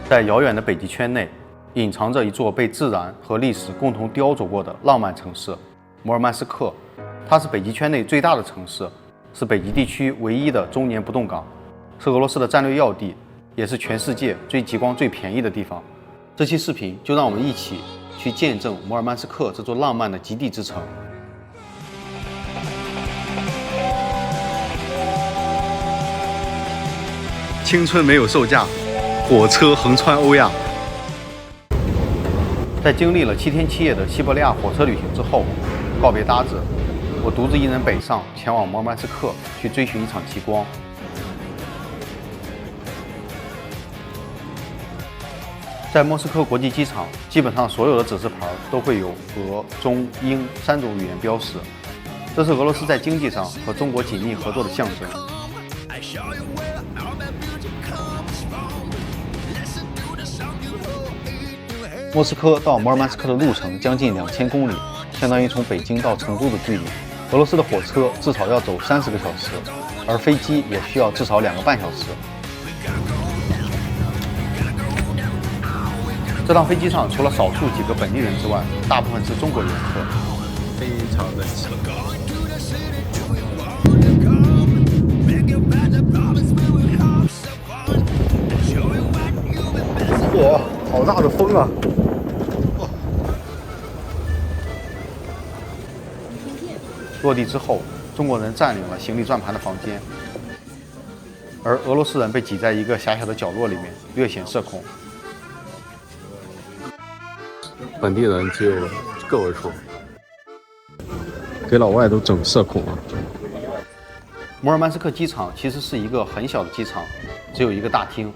在遥远的北极圈内，隐藏着一座被自然和历史共同雕琢过的浪漫城市——摩尔曼斯克。它是北极圈内最大的城市，是北极地区唯一的中年不动港，是俄罗斯的战略要地，也是全世界最极光最便宜的地方。这期视频就让我们一起去见证摩尔曼斯克这座浪漫的极地之城。青春没有售价，火车横穿欧亚。在经历了7天7夜的西伯利亚火车旅行之后，告别搭子，我独自一人北上，前往摩尔曼斯克去追寻一场极光。在莫斯科国际机场，基本上所有的指示牌都会有俄、中、英3种语言标识，这是俄罗斯在经济上和中国紧密合作的象征。莫斯科到摩尔曼斯克的路程将近2000公里，相当于从北京到成都的距离。俄罗斯的火车至少要走30个小时，而飞机也需要至少2个半小时。这趟飞机上除了少数几个本地人之外，大部分是中国游客，非常人气。哇，好大的风啊！落地之后，中国人占领了行李转盘的房间，而俄罗斯人被挤在一个狭小的角落里面，略显社恐。本地人只有个位数，给老外都整社恐了。摩尔曼斯克机场其实是一个很小的机场，只有一个大厅。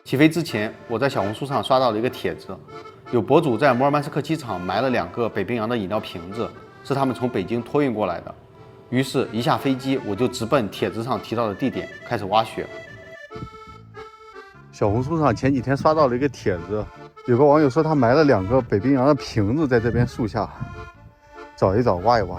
起飞之前，我在小红书上刷到了一个帖子，有博主在摩尔曼斯克机场埋了2个北冰洋的饮料瓶子，是他们从北京托运过来的。于是，一下飞机我就直奔帖子上提到的地点开始挖掘。小红书上前几天刷到了一个帖子，有个网友说他埋了2个北冰洋的瓶子在这边树下，找一找，挖一挖。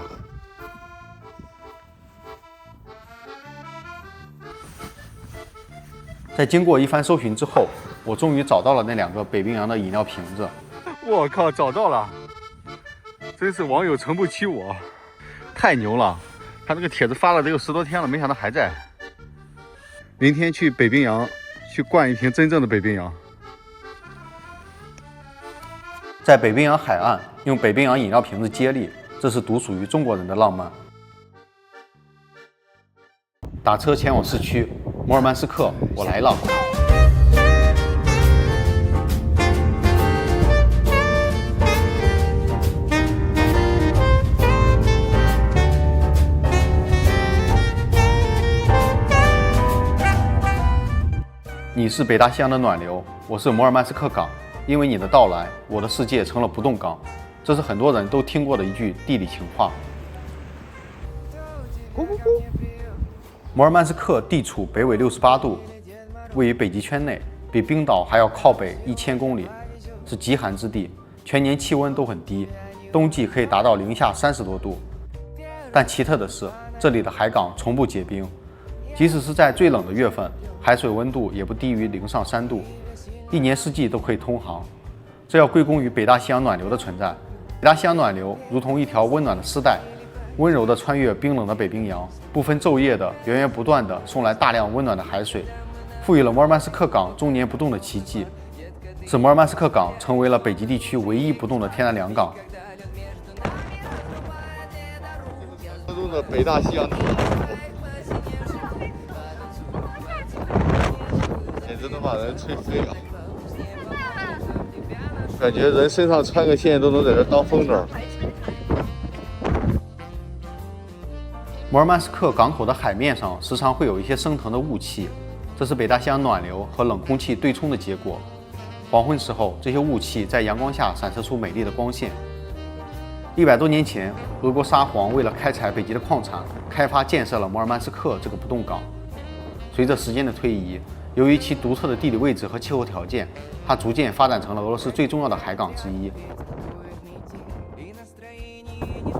在经过一番搜寻之后，我终于找到了那2个北冰洋的饮料瓶子。我靠，找到了！真是网友诚不欺我，太牛了！他这个帖子发了得有10多天了，没想到还在。明天去北冰洋去灌一瓶真正的北冰洋。在北冰洋海岸用北冰洋饮料瓶子接力，这是独属于中国人的浪漫。打车前往市区摩尔曼斯克，我来了。你是北大西洋的暖流，我是摩尔曼斯克港。因为你的到来，我的世界成了不动港。这是很多人都听过的一句地理情话。咕咕咕。摩尔曼斯克地处北纬68度，位于北极圈内，比冰岛还要靠北1000公里，是极寒之地，全年气温都很低，冬季可以达到零下30多度。但奇特的是，这里的海港从不结冰，即使是在最冷的月份，海水温度也不低于0上3度，一年四季都可以通航。这要归功于北大西洋暖流的存在。北大西洋暖流如同一条温暖的丝带，温柔地穿越冰冷的北冰洋，不分昼夜的源源不断地送来大量温暖的海水，赋予了摩尔曼斯克港终年不动的奇迹，使摩尔曼斯克港成为了北极地区唯一不动的天然良港。中的北大西洋暖流，简直能把人吹飞了，感觉人身上穿个线都能在这当风筝。摩尔曼斯克港口的海面上时常会有一些升腾的雾气，这是北大西洋暖流和冷空气对冲的结果。黄昏时候，这些雾气在阳光下闪射出美丽的光线。100多年前，俄国沙皇为了开采北极的矿产，开发建设了摩尔曼斯克这个不动港。随着时间的推移，由于其独特的地理位置和气候条件，它逐渐发展成了俄罗斯最重要的海港之一。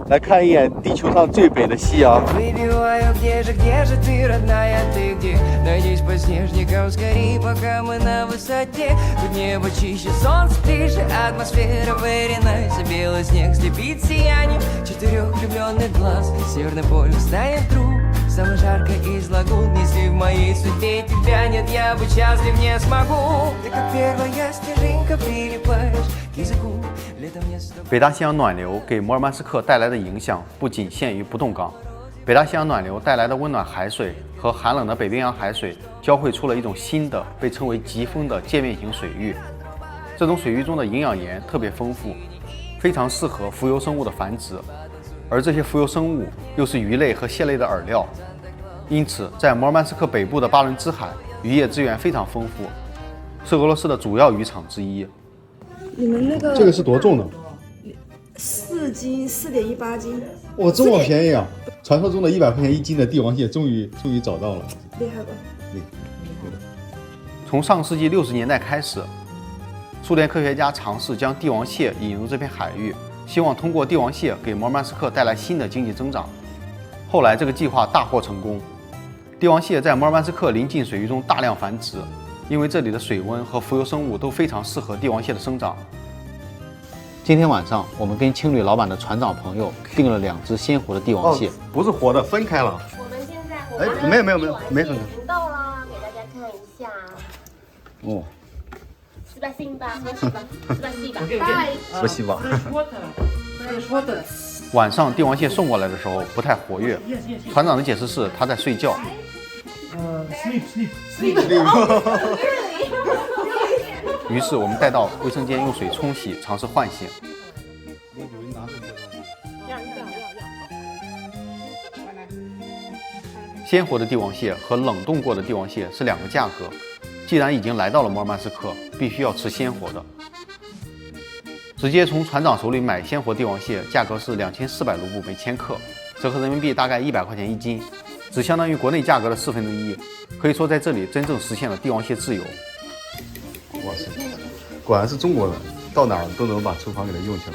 来看一眼地球上最北的夕阳。 Выпиваю, где же ты, родная, ты где? Найдись по снежникам скорей, пока мы на высоте. Тут небо чище, солнце ближе, атмосфера выринается. Белый снег слепит сиянием 4 влюбленных глаз. Северный полюс станет вдруг самый жарко из лагун. Если в моей судьбе тебя нет, я быть счастлив не смогу. Ты как первая снежинка прилипаешь к языку. Летом не с тобой. 北大西洋暖流给摩尔曼斯克带来的影响不仅限于不动港，北大西洋暖流带来的温暖海水和寒冷的北冰洋海水交汇出了一种新的被称为疾风的界面型水域。这种水域中的营养盐特别丰富，非常适合浮游生物的繁殖，而这些浮游生物又是鱼类和蟹类的饵料。因此，在摩尔曼斯克北部的巴伦支海，渔业资源非常丰富，是俄罗斯的主要渔场之一。你们那个这个是多重的？ 4斤，4.18斤，哇，这么便宜啊！传说中的100块钱1斤的帝王蟹，终于找到了，厉害吧？从上世纪60年代开始，苏联科学家尝试将帝王蟹引入这片海域，希望通过帝王蟹给摩尔曼斯克带来新的经济增长。后来这个计划大获成功，帝王蟹在摩尔曼斯克临近水域中大量繁殖，因为这里的水温和浮游生物都非常适合帝王蟹的生长。今天晚上，我们跟青旅老板的船长朋友订了2只鲜活的帝王蟹，不是活的，分开了。我们现在没分开已经到了，给大家看一下。哦，是吧？信吧？是吧？不希望。晚上帝王蟹送过来的时候不太活跃，船长的解释是他在睡觉。于是我们带到卫生间用水冲洗，尝试唤醒。鲜活的帝王蟹和冷冻过的帝王蟹是2个价格。既然已经来到了摩尔曼斯克，必须要吃鲜活的。直接从船长手里买鲜活帝王蟹，价格是2400卢布每千克，折合人民币大概100块钱1斤，只相当于国内价格的1/4。可以说在这里真正实现了帝王蟹自由。哇塞，果然是中国人，到哪儿都能把厨房给它用起来。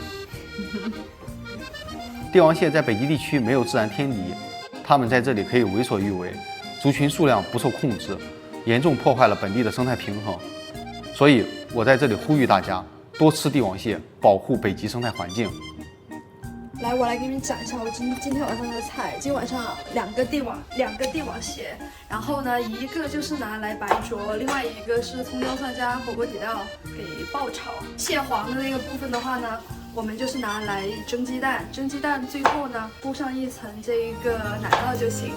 帝王蟹在北极地区没有自然天敌，它们在这里可以为所欲为，族群数量不受控制，严重破坏了本地的生态平衡。所以我在这里呼吁大家多吃帝王蟹，保护北极生态环境。来，我来给你们讲一下我今天晚上的菜。今天晚上两个帝王蟹，然后呢，一个就是拿来白灼，另外一个是葱姜蒜加火锅底料给爆炒。蟹黄的那个部分的话呢，我们就是拿来蒸鸡蛋，蒸鸡蛋最后呢铺上一层这一个奶酪就行。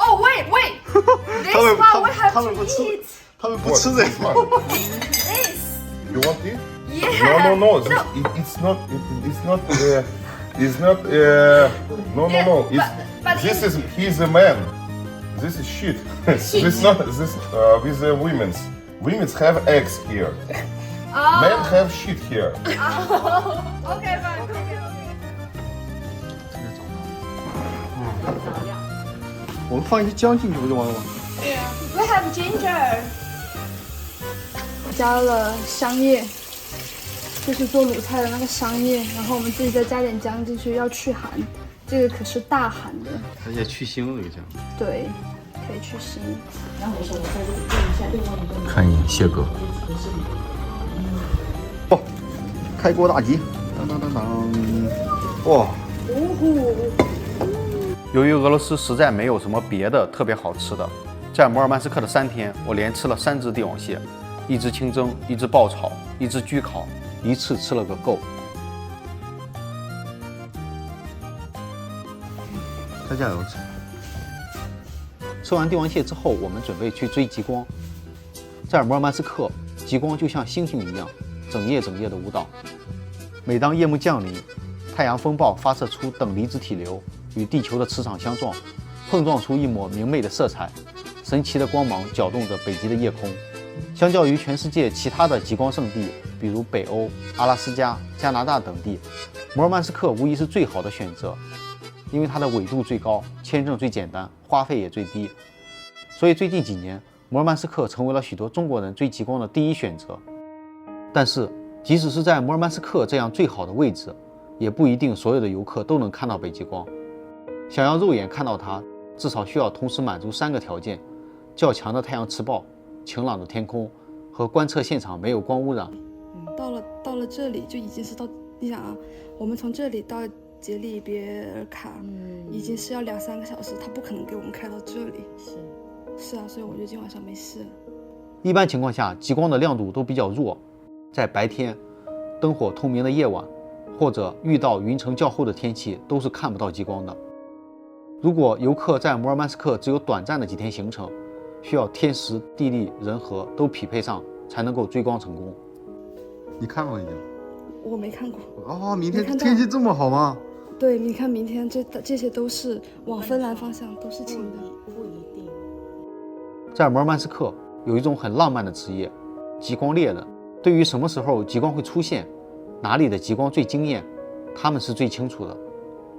Oh, wait! This one we have to eat. 他们不吃这个。 This. You want it? Yeah. No. It's not. It's not. No. Yeah, but This is. He's a man. This is shit. This not. This with the women's. Women's have eggs here. Men have shit here. Okay, fine. 我们放一些姜进去不就完了吗？ We have ginger. 加了香叶，就是做卤菜的那个香叶，然后我们自己再加点姜进去，要去寒。这个可是大寒的，而且去腥这个姜。对，可以去腥。看一眼蟹哥。哦，开锅大吉！当当当当！哇！由于俄罗斯实在没有什么别的特别好吃的，在摩尔曼斯克的3天，我连吃了3只帝王蟹，1只清蒸，1只爆炒，1只焗烤，一次吃了个够。再加油吃。吃完帝王蟹之后，我们准备去追极光。在摩尔曼斯克，极光就像星星一样，整夜的舞蹈。每当夜幕降临，太阳风暴发射出等离子体流，与地球的磁场相撞，碰撞出一抹明媚的色彩，神奇的光芒搅动着北极的夜空。相较于全世界其他的极光圣地，比如北欧、阿拉斯加、加拿大等地，摩尔曼斯克无疑是最好的选择，因为它的纬度最高，签证最简单，花费也最低。所以最近几年，摩尔曼斯克成为了许多中国人追极光的第一选择。但是，即使是在摩尔曼斯克这样最好的位置，也不一定所有的游客都能看到北极光。想要肉眼看到它，至少需要同时满足3个条件：较强的太阳磁暴、晴朗的天空和观测现场没有光污染。到了这里就已经是到，你想啊，我们从这里到杰里别尔卡，已经是要2-3个小时，他不可能给我们开到这里。是啊，所以我就今晚上没事。一般情况下，极光的亮度都比较弱，在白天、灯火通明的夜晚，或者遇到云层较厚的天气，都是看不到极光的。如果游客在摩尔曼斯克只有短暂的几天行程，需要天时、地利、人和都匹配上，才能够追光成功。你看了已经？我没看过。哦，明天天气这么好吗？对，你看明天这些都是往芬兰方向都是晴的。不一定。在摩尔曼斯克有一种很浪漫的职业——极光猎人。对于什么时候极光会出现，哪里的极光最惊艳，他们是最清楚的。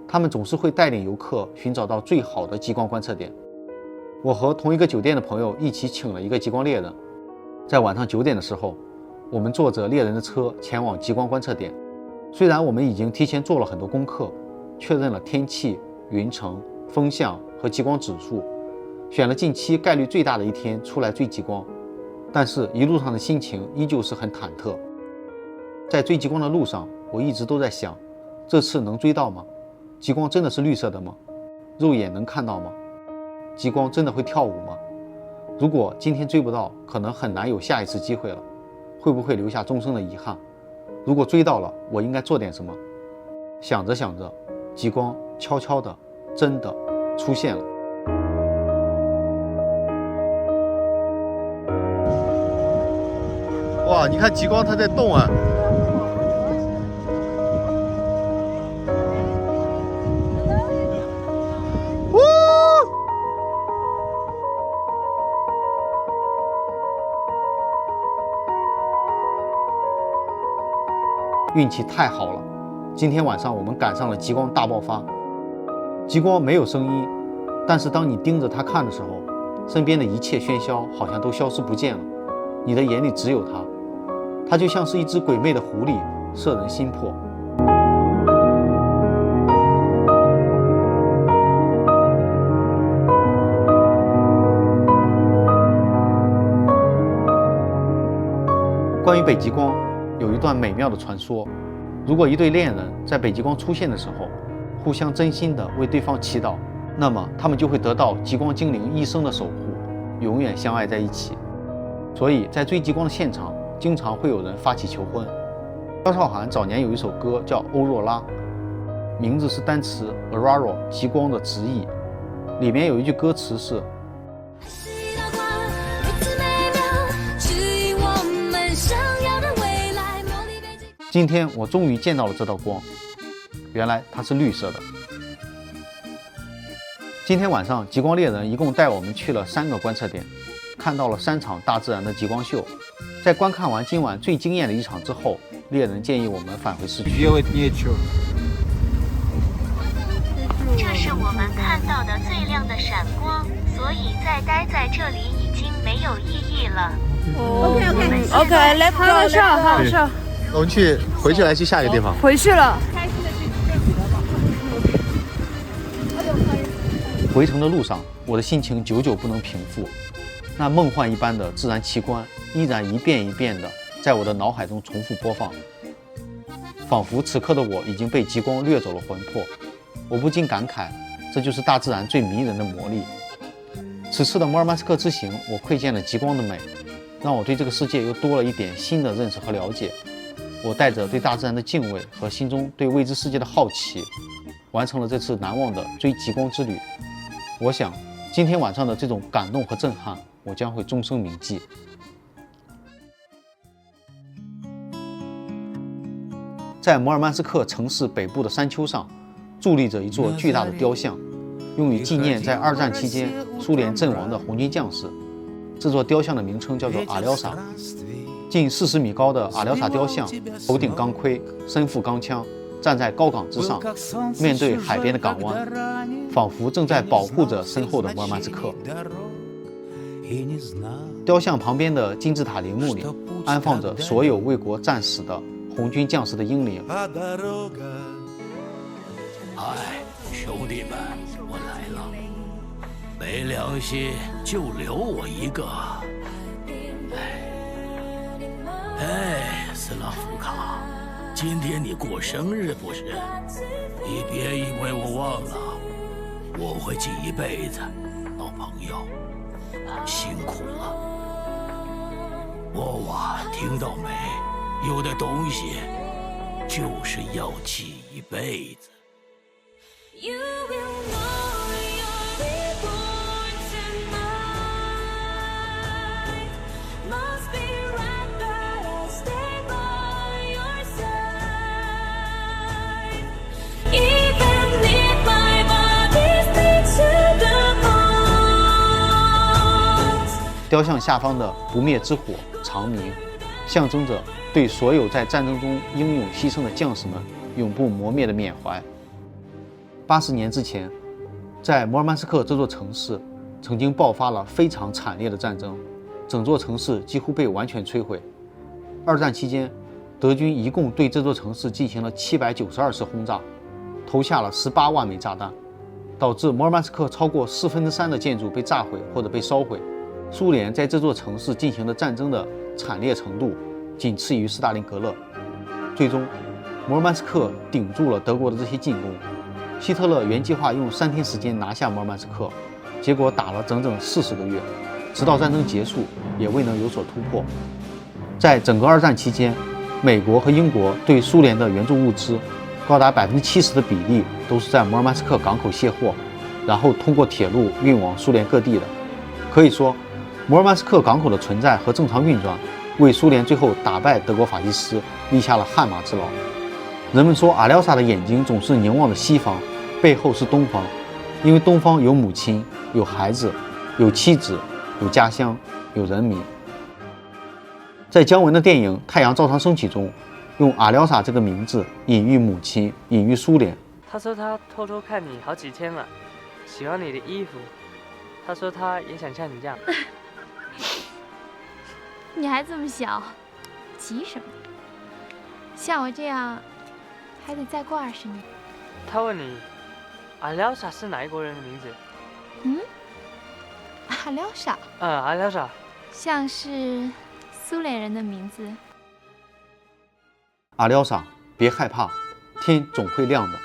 他们总是会带领游客寻找到最好的极光观测点。我和同一个酒店的朋友一起请了一个极光猎人，在晚上9点的时候，我们坐着猎人的车前往极光观测点。虽然我们已经提前做了很多功课，确认了天气、云层、风向和极光指数，选了近期概率最大的一天出来追极光，但是一路上的心情依旧是很忐忑。在追极光的路上，我一直都在想，这次能追到吗？极光真的是绿色的吗？肉眼能看到吗？极光真的会跳舞吗？如果今天追不到，可能很难有下一次机会了，会不会留下终生的遗憾？如果追到了，我应该做点什么？想着想着，极光悄悄的、真的出现了。哇，你看极光它在动啊！运气太好了，今天晚上我们赶上了极光大爆发。极光没有声音，但是当你盯着它看的时候，身边的一切喧嚣好像都消失不见了，你的眼里只有它，它就像是一只鬼魅的狐狸，摄人心魄。关于北极光，有一段美妙的传说：如果一对恋人在北极光出现的时候，互相真心地为对方祈祷，那么他们就会得到极光精灵一生的守护，永远相爱在一起。所以在追极光的现场，经常会有人发起求婚。萧韶涵早年有一首歌叫《欧若拉》，名字是单词 Aurora 极光的直译，里面有一句歌词是：今天我终于见到了这道光，原来它是绿色的。今天晚上极光猎人一共带我们去了3个观测点，看到了3场大自然的极光秀。在观看完今晚最惊艳的一场之后，猎人建议我们返回市区。这是我们看到的最亮的闪光，所以再待在这里已经没有意义了。OK，let's go，好。我们回去来去下一个地方。回去了。回程的路上，我的心情久久不能平复，那梦幻一般的自然奇观依然一遍一遍的在我的脑海中重复播放，仿佛此刻的我已经被极光掠走了魂魄。我不禁感慨，这就是大自然最迷人的魔力。此次的摩尔曼斯克之行，我窥见了极光的美，让我对这个世界又多了一点新的认识和了解。我带着对大自然的敬畏和心中对未知世界的好奇，完成了这次难忘的追极光之旅。我想，今天晚上的这种感动和震撼，我将会终生铭记。在摩尔曼斯克城市北部的山丘上，伫立着一座巨大的雕像，用于纪念在2战期间苏联阵亡的红军将士。这座雕像的名称叫做阿廖沙。近40米高的阿廖沙雕像，头顶钢盔，身负钢枪，站在高岗之上，面对海边的港湾，仿佛正在保护着身后的摩尔曼斯克。雕像旁边的金字塔陵墓里，安放着所有为国战死的红军将士的英灵。哎，兄弟们，我来了，没良心就留我一个。哎，斯拉夫卡，今天你过生日不是？你别以为我忘了，我会记一辈子，老朋友，辛苦了。沃瓦，听到没？有的东西就是要记一辈子。雕像下方的不灭之火长鸣，象征着对所有在战争中英勇牺牲的将士们永不磨灭的缅怀。80年之前，在摩尔曼斯克这座城市曾经爆发了非常惨烈的战争，整座城市几乎被完全摧毁。二战期间，德军一共对这座城市进行了792次轰炸，投下了18万枚炸弹，导致摩尔曼斯克超过3/4的建筑被炸毁或者被烧毁。苏联在这座城市进行的战争的惨烈程度仅次于斯大林格勒。最终，摩尔曼斯克顶住了德国的这些进攻。希特勒原计划用3天时间拿下摩尔曼斯克，结果打了整整40个月，直到战争结束也未能有所突破。在整个二战期间，美国和英国对苏联的援助物资高达70%的比例都是在摩尔曼斯克港口卸货，然后通过铁路运往苏联各地的。可以说，摩尔曼斯克港口的存在和正常运转，为苏联最后打败德国法西斯立下了汗马之劳。人们说阿廖沙的眼睛总是凝望着西方，背后是东方，因为东方有母亲，有孩子，有妻子，有家乡，有人民。在姜文的电影《太阳照常升起》中，用阿廖沙这个名字隐喻母亲，隐喻苏联。他说他偷偷看你好几天了，喜欢你的衣服。他说他也想像你这样。你还这么小，急什么？像我这样，还得再过20年。他问你，阿廖沙是哪一国人的名字？阿廖沙。阿廖沙。像是苏联人的名字。阿廖沙，别害怕，天总会亮的。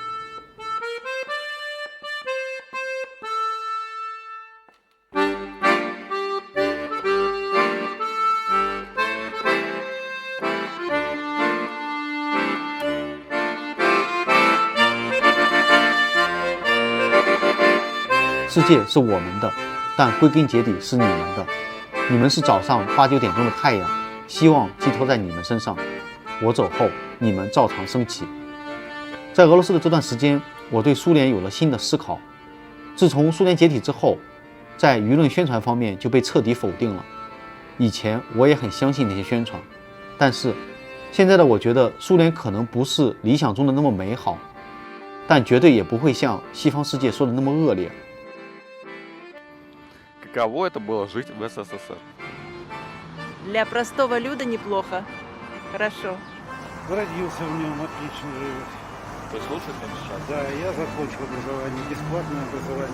世界是我们的，但归根结底是你们的。你们是早上8、9点钟的太阳，希望寄托在你们身上。我走后，你们照常升起。在俄罗斯的这段时间，我对苏联有了新的思考。自从苏联解体之后，在舆论宣传方面就被彻底否定了。以前我也很相信那些宣传，但是现在的我觉得苏联可能不是理想中的那么美好，但绝对也不会像西方世界说的那么恶劣。Каково это было жить в СССР? Для простого люда неплохо. Хорошо. Родился в нем, отлично живет. Вы слушаете сейчас? Да, я закончил образование, бесплатное обучение.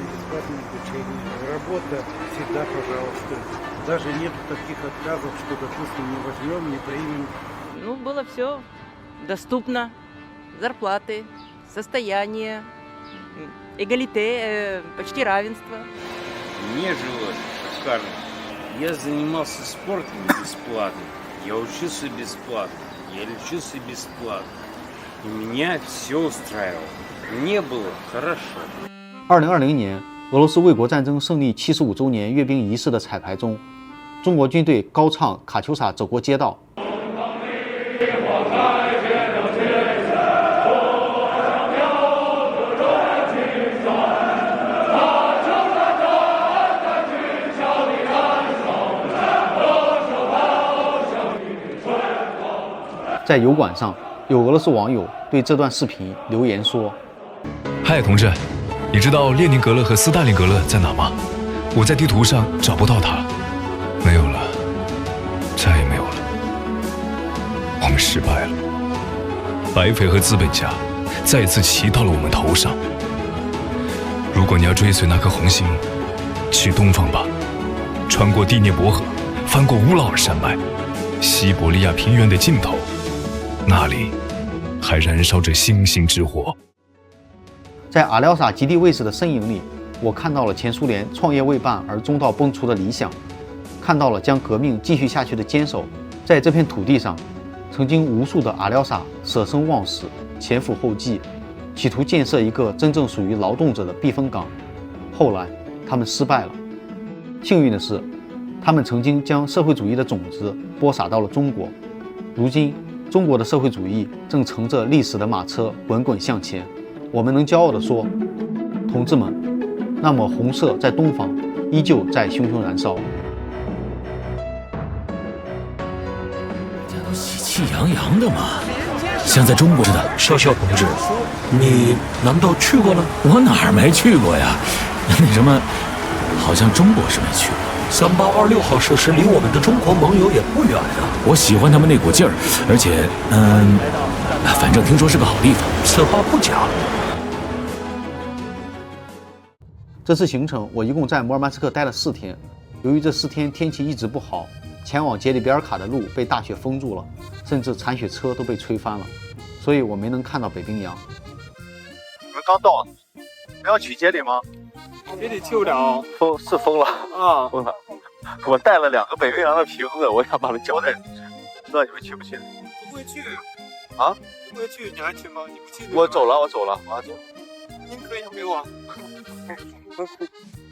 Работа всегда, пожалуйста. Даже нет таких отказов, что, допустим, не возьмем, не примем. Ну, было все доступно. Зарплаты, состояние, эгалите, почти равенство. Мне жилось шикарно. Я занимался спортом бесплатно. Я учился бесплатно. Я лечился бесплатно. И меня все устраивало. Мне было хорошо. 2020年，俄罗斯卫国战争胜利75周年阅兵仪式的彩排中，中国军队高唱《卡秋莎》走过街道。在油管上，有俄罗斯网友对这段视频留言说：“嗨，同志，你知道列宁格勒和斯大林格勒在哪吗？我在地图上找不到它，没有了，再也没有了。我们失败了，白匪和资本家再次骑到了我们头上。如果你要追随那颗红星，去东方吧，穿过第聂伯河，翻过乌劳尔山脉，西伯利亚平原的尽头，那里还燃烧着星星之火。”在阿廖沙极地卫士的身影里，我看到了前苏联创业未半而中道崩殂的理想，看到了将革命继续下去的坚守。在这片土地上，曾经无数的阿廖沙舍生忘死，前赴后继，企图建设一个真正属于劳动者的避风港。后来他们失败了。幸运的是，他们曾经将社会主义的种子播撒到了中国。如今中国的社会主义正乘着历史的马车滚滚向前。我们能骄傲地说，同志们，那么红色在东方依旧在熊熊燃烧。大家都喜气洋洋的嘛，像在中国似的。潇潇同志，你难道去过了？我哪儿没去过呀？那什么，好像中国是没去过。3826号设施离我们的中国盟友也不远啊。我喜欢他们那股劲儿，而且，反正听说是个好地方，此话不假。这次行程我一共在摩尔曼斯克待了4天，由于这4天天气一直不好，前往杰里比尔卡的路被大雪封住了，甚至铲雪车都被吹翻了，所以我没能看到北冰洋。你们刚到，不要去杰里吗？杰里去不了，封了啊，封了。我带了2个北冰洋的瓶子，我想把它交代出去，不知道你们去不去？不会去啊？不会去，你还去吗？你不去？我走了，我走了。您可以给我。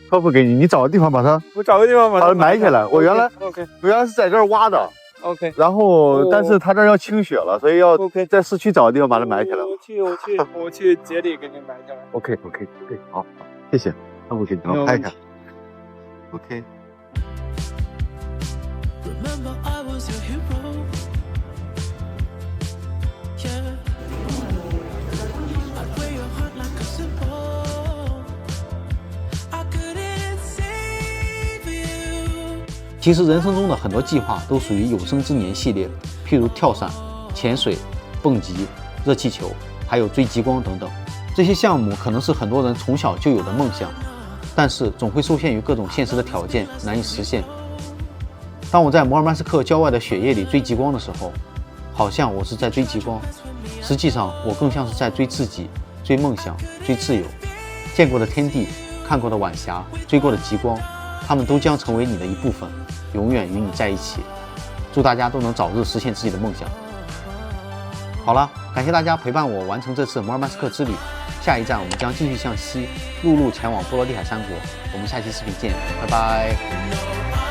托付给你，你找个地方把它，我找个地方把它埋起来。我原来 OK， 我原来是在这儿挖的 OK， 然后但是它这儿要清雪了，所以要在市区找个地方把它埋起来。我去杰里给你埋起来。OK， 好，谢谢。那我给你们拍一下。OK。其实人生中的很多计划都属于有生之年系列，譬如跳伞、潜水、蹦极、热气球，还有追极光等等。这些项目可能是很多人从小就有的梦想，但是总会受限于各种现实的条件，难以实现。当我在摩尔曼斯克郊外的雪夜里追极光的时候，好像我是在追极光，实际上我更像是在追自己、追梦想、追自由。见过的天地，看过的晚霞，追过的极光，它们都将成为你的一部分，永远与你在一起。祝大家都能早日实现自己的梦想。好了，感谢大家陪伴我完成这次摩尔曼斯克之旅。下一站我们将继续向西，陆路前往波罗的海3国。我们下期视频见，拜拜。